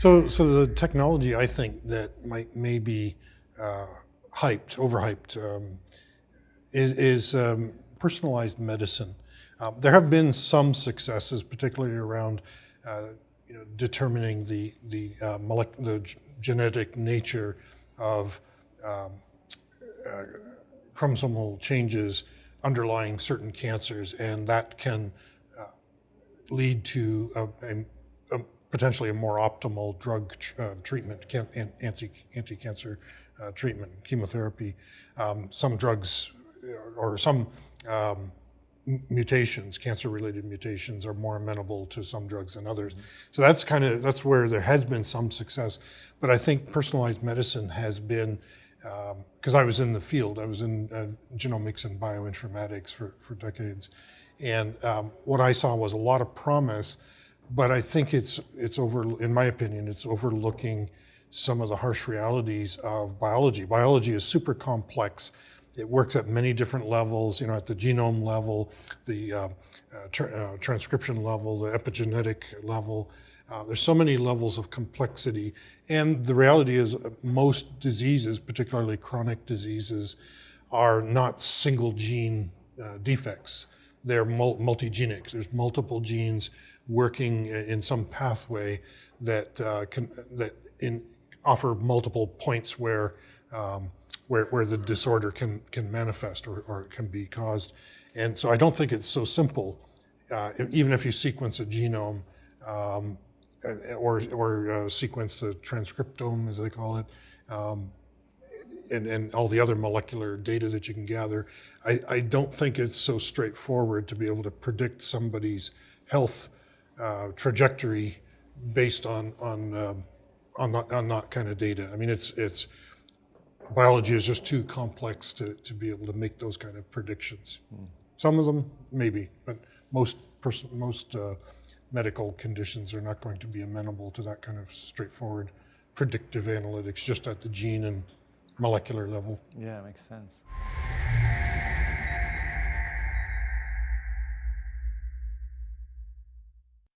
So the technology I think that may be overhyped, is personalized medicine. There have been some successes, particularly around determining the genetic nature of um, uh, chromosomal changes underlying certain cancers, and that can uh, lead to potentially a more optimal drug treatment, anti-cancer treatment, chemotherapy. Some drugs or some um, mutations, cancer-related mutations, are more amenable to some drugs than others. Mm-hmm. So that's where there has been some success. But I think personalized medicine has been, because I was in the field, I was in genomics and bioinformatics for decades, and what I saw was a lot of promise. But I think in my opinion, it's overlooking some of the harsh realities of biology. Biology is super complex. It works at many different levels, at the genome level, the transcription level, the epigenetic level. There's so many levels of complexity. And the reality is most diseases, particularly chronic diseases, are not single gene defects. They're multigenic. There's multiple genes working in some pathway that offer multiple points where the disorder can manifest or can be caused. And so I don't think it's so simple. Even if you sequence a genome or sequence the transcriptome, as they call it, and all the other molecular data that you can gather, I don't think it's so straightforward to be able to predict somebody's health trajectory based on that kind of data. I mean, it's biology is just too complex to be able to make those kind of predictions. Some of them maybe, but most medical conditions are not going to be amenable to that kind of straightforward predictive analytics just at the gene and molecular level. Yeah, makes sense.